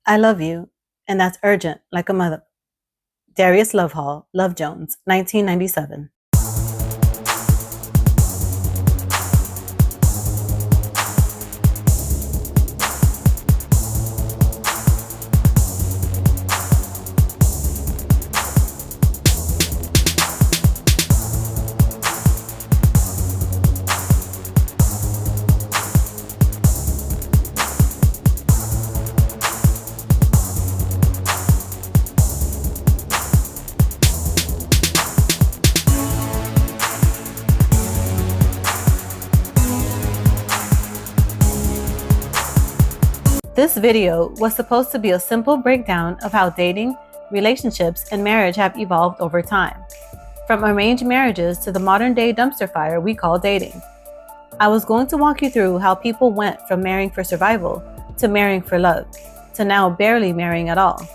I love you, and that's urgent, like a mother. Darius Lovehall, Love Jones, 1997. This video was supposed to be a simple breakdown of how dating, relationships, and marriage have evolved over time, from arranged marriages to the modern-day dumpster fire we call dating. I was going to walk you through how people went from marrying for survival to marrying for love, to now barely marrying at all,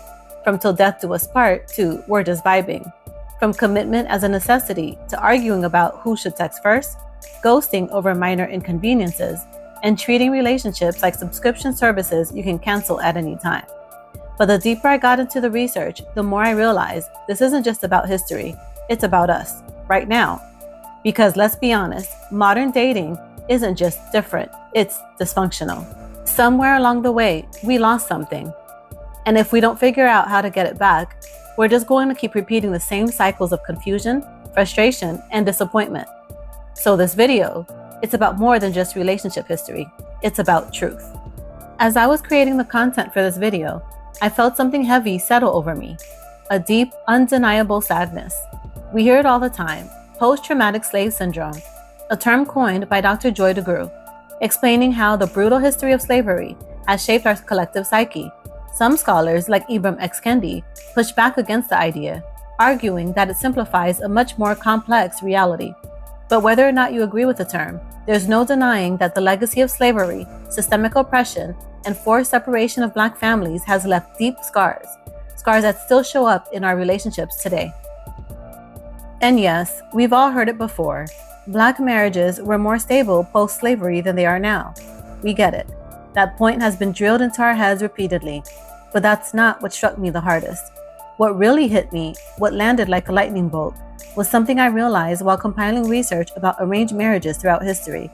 from till death do us part to we're just vibing, from commitment as a necessity to arguing about who should text first, ghosting over minor inconveniences, and treating relationships like subscription services you can cancel at any time. But the deeper I got into the research, the more I realized this isn't just about history, it's about us, right now. Because let's be honest, modern dating isn't just different, it's dysfunctional. Somewhere along the way, we lost something. And if we don't figure out how to get it back, we're just going to keep repeating the same cycles of confusion, frustration, and disappointment. So this video, it's about more than just relationship history. It's about truth. As I was creating the content for this video, I felt something heavy settle over me. A deep, undeniable sadness. We hear it all the time, post-traumatic slave syndrome, a term coined by Dr. Joy DeGruy, explaining how the brutal history of slavery has shaped our collective psyche. Some scholars, like Ibram X. Kendi, push back against the idea, arguing that it simplifies a much more complex reality. But whether or not you agree with the term, there's no denying that the legacy of slavery, systemic oppression, and forced separation of Black families has left deep scars that still show up in our relationships today. And yes, we've all heard it before. Black marriages were more stable post-slavery than they are now. We get it. That point has been drilled into our heads repeatedly, but that's not what struck me the hardest. What really hit me, what landed like a lightning bolt, was something I realized while compiling research about arranged marriages throughout history.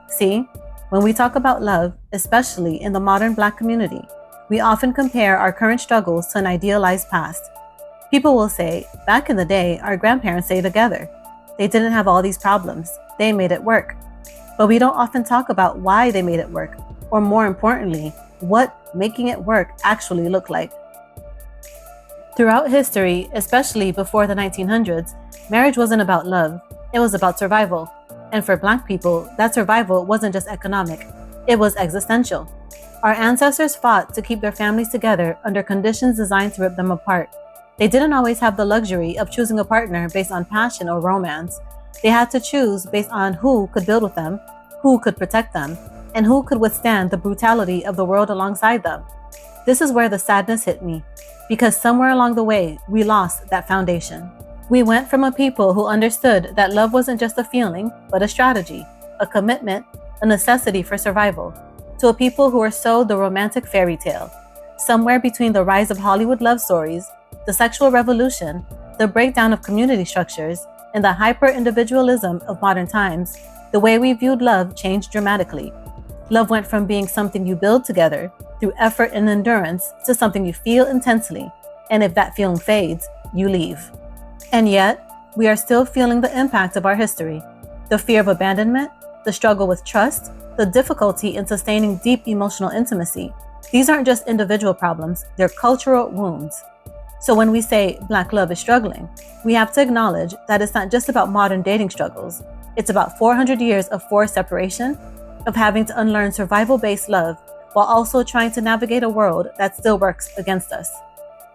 See, when we talk about love, especially in the modern Black community, we often compare our current struggles to an idealized past. People will say, back in the day, our grandparents stayed together. They didn't have all these problems. They made it work. But we don't often talk about why they made it work, or more importantly, what making it work actually looked like. Throughout history, especially before the 1900s, marriage wasn't about love, it was about survival. And for Black people, that survival wasn't just economic, it was existential. Our ancestors fought to keep their families together under conditions designed to rip them apart. They didn't always have the luxury of choosing a partner based on passion or romance. They had to choose based on who could build with them, who could protect them, and who could withstand the brutality of the world alongside them. This is where the sadness hit me, because somewhere along the way, we lost that foundation. We went from a people who understood that love wasn't just a feeling, but a strategy, a commitment, a necessity for survival, to a people who were sold the romantic fairy tale. Somewhere between the rise of Hollywood love stories, the sexual revolution, the breakdown of community structures, and the hyper-individualism of modern times, the way we viewed love changed dramatically. Love went from being something you build together, through effort and endurance, to something you feel intensely, and if that feeling fades, you leave. And yet, we are still feeling the impact of our history. The fear of abandonment, the struggle with trust, the difficulty in sustaining deep emotional intimacy. These aren't just individual problems, they're cultural wounds. So when we say Black love is struggling, we have to acknowledge that it's not just about modern dating struggles. It's about 400 years of forced separation, of having to unlearn survival-based love, while also trying to navigate a world that still works against us.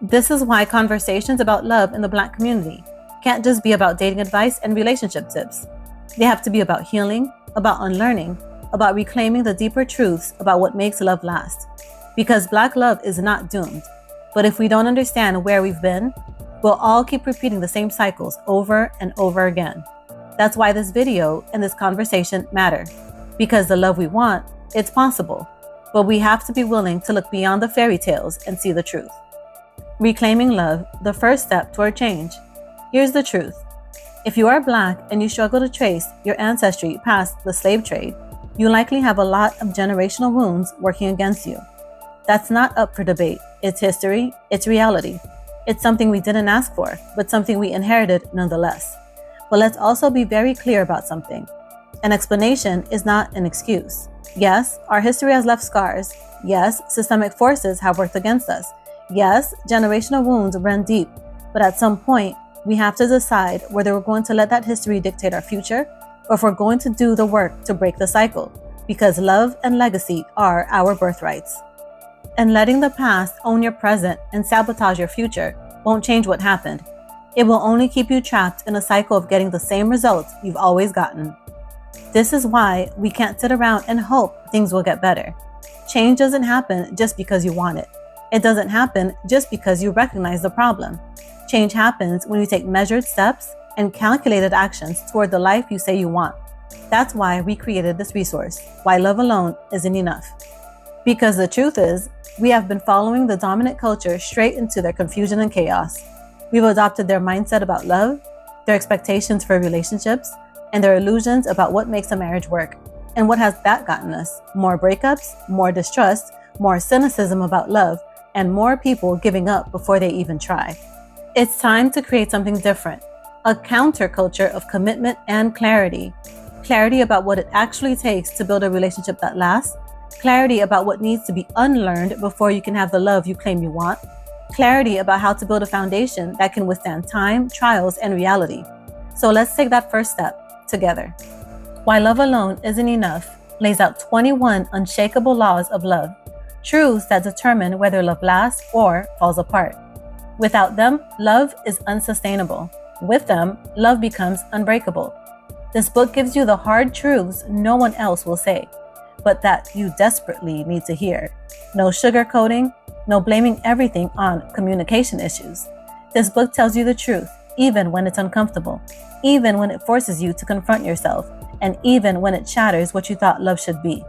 This is why conversations about love in the Black community can't just be about dating advice and relationship tips. They have to be about healing, about unlearning, about reclaiming the deeper truths about what makes love last. Because Black love is not doomed. But if we don't understand where we've been, we'll all keep repeating the same cycles over and over again. That's why this video and this conversation matter. Because the love we want, it's possible. But we have to be willing to look beyond the fairy tales and see the truth. Reclaiming love, the first step toward change. Here's the truth. If you are Black and you struggle to trace your ancestry past the slave trade, you likely have a lot of generational wounds working against you. That's not up for debate. It's history, it's reality. It's something we didn't ask for, but something we inherited nonetheless. But let's also be very clear about something. An explanation is not an excuse. Yes, our history has left scars. Yes, systemic forces have worked against us. Yes, generational wounds run deep. But at some point, we have to decide whether we're going to let that history dictate our future, or if we're going to do the work to break the cycle, because love and legacy are our birthrights. And letting the past own your present and sabotage your future won't change what happened. It will only keep you trapped in a cycle of getting the same results you've always gotten. This is why we can't sit around and hope things will get better. Change doesn't happen just because you want it. It doesn't happen just because you recognize the problem. Change happens when you take measured steps and calculated actions toward the life you say you want. That's why we created this resource, Why Love Alone Isn't Enough. Because the truth is, we have been following the dominant culture straight into their confusion and chaos. We've adopted their mindset about love, their expectations for relationships, and their illusions about what makes a marriage work. And what has that gotten us? More breakups, more distrust, more cynicism about love, and more people giving up before they even try. It's time to create something different, a counterculture of commitment and clarity. Clarity about what it actually takes to build a relationship that lasts, clarity about what needs to be unlearned before you can have the love you claim you want, clarity about how to build a foundation that can withstand time, trials, and reality. So let's take that first step together. Why Love Alone Isn't Enough lays out 21 unshakable laws of love, truths that determine whether love lasts or falls apart. Without them, love is unsustainable. With them, love becomes unbreakable. This book gives you the hard truths no one else will say, but that you desperately need to hear. No sugarcoating, no blaming everything on communication issues. This book tells you the truth, even when it's uncomfortable, even when it forces you to confront yourself, and even when it shatters what you thought love should be.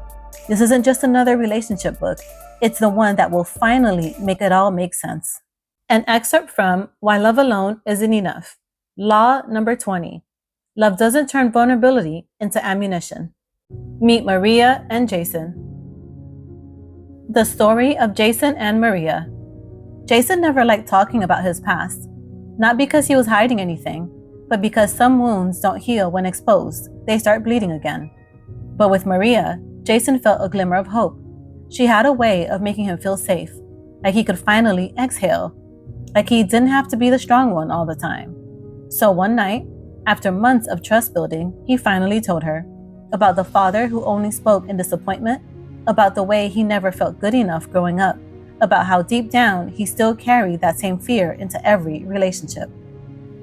This isn't just another relationship book. It's the one that will finally make it all make sense. An excerpt from Why Love Alone Isn't Enough. Law number 20. Love doesn't turn vulnerability into ammunition. Meet Maria and Jason. The story of Jason and Maria. Jason never liked talking about his past, not because he was hiding anything, but because some wounds don't heal when exposed. They start bleeding again. But with Maria, Jason felt a glimmer of hope. She had a way of making him feel safe, like he could finally exhale, like he didn't have to be the strong one all the time. So one night, after months of trust building, he finally told her about the father who only spoke in disappointment, about the way he never felt good enough growing up, about how deep down he still carried that same fear into every relationship.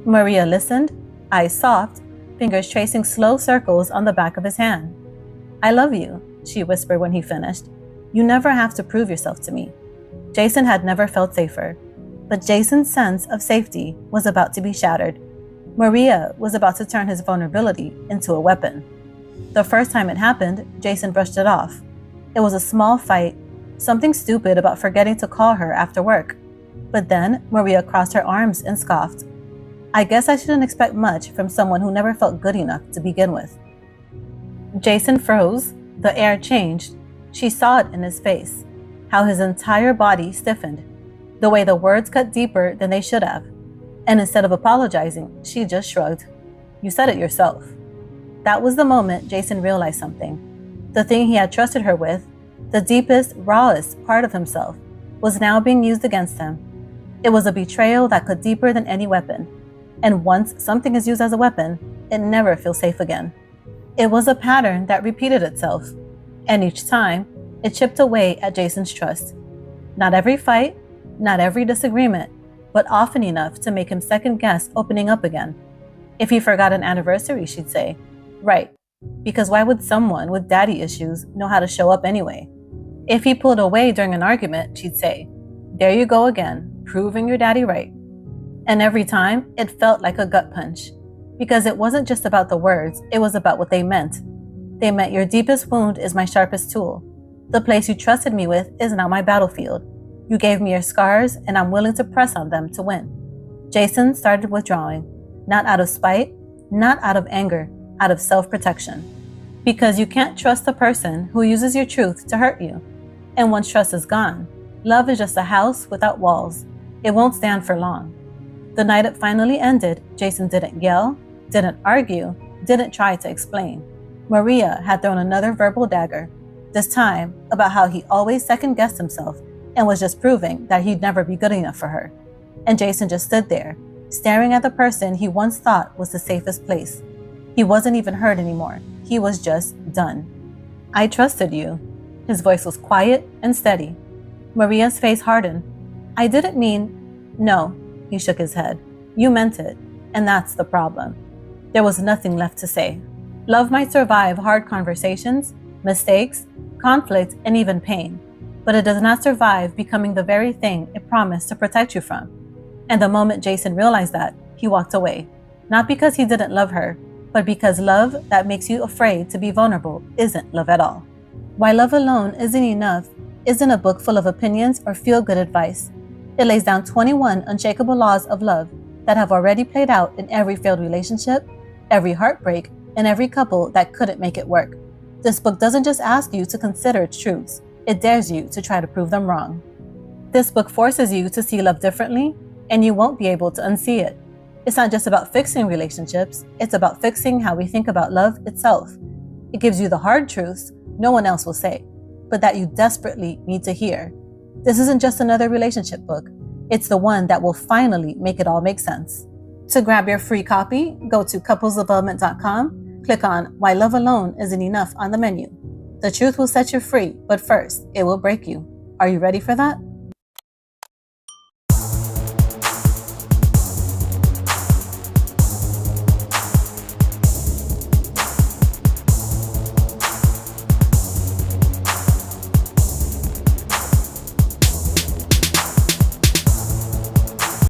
Maria listened, eyes soft, fingers tracing slow circles on the back of his hand. "I love you," she whispered when he finished. "You never have to prove yourself to me." Jason had never felt safer, but Jason's sense of safety was about to be shattered. Maria was about to turn his vulnerability into a weapon. The first time it happened, Jason brushed it off. It was a small fight, something stupid about forgetting to call her after work. But then Maria crossed her arms and scoffed. "I guess I shouldn't expect much from someone who never felt good enough to begin with." Jason froze. The air changed. She saw it in his face, how his entire body stiffened, the way the words cut deeper than they should have. And instead of apologizing, she just shrugged. "You said it yourself." That was the moment Jason realized something. The thing he had trusted her with, the deepest, rawest part of himself, was now being used against him. It was a betrayal that cut deeper than any weapon. And once something is used as a weapon, it never feels safe again. It was a pattern that repeated itself, and each time, it chipped away at Jason's trust. Not every fight, not every disagreement, but often enough to make him second-guess opening up again. If he forgot an anniversary, she'd say, "Right, because why would someone with daddy issues know how to show up anyway?" If he pulled away during an argument, she'd say, "There you go again, proving your daddy right." And every time, it felt like a gut punch, because it wasn't just about the words, it was about what they meant. They meant, "Your deepest wound is my sharpest tool." The place you trusted me with is now my battlefield. You gave me your scars, and I'm willing to press on them to win. Jason started withdrawing, not out of spite, not out of anger, out of self-protection. Because you can't trust a person who uses your truth to hurt you. And once trust is gone, love is just a house without walls. It won't stand for long. The night it finally ended, Jason didn't yell, didn't argue, didn't try to explain. Maria had thrown another verbal dagger, this time about how he always second-guessed himself and was just proving that he'd never be good enough for her. And Jason just stood there, staring at the person he once thought was the safest place. He wasn't even hurt anymore. He was just done. I trusted you. His voice was quiet and steady. Maria's face hardened. I didn't mean... No, he shook his head. You meant it, and that's the problem. There was nothing left to say. Love might survive hard conversations, mistakes, conflict, and even pain, but it does not survive becoming the very thing it promised to protect you from. And the moment Jason realized that, he walked away. Not because he didn't love her, but because love that makes you afraid to be vulnerable isn't love at all. Why Love Alone Isn't Enough isn't a book full of opinions or feel-good advice. It lays down 21 unshakable laws of love that have already played out in every failed relationship, every heartbreak, and every couple that couldn't make it work. This book doesn't just ask you to consider its truths, it dares you to try to prove them wrong. This book forces you to see love differently, and you won't be able to unsee it. It's not just about fixing relationships, it's about fixing how we think about love itself. It gives you the hard truths no one else will say, but that you desperately need to hear. This isn't just another relationship book. It's the one that will finally make it all make sense. To grab your free copy, go to couplesdevelopment.com, click on Why Love Alone Isn't Enough on the menu. The truth will set you free, but first, it will break you. Are you ready for that?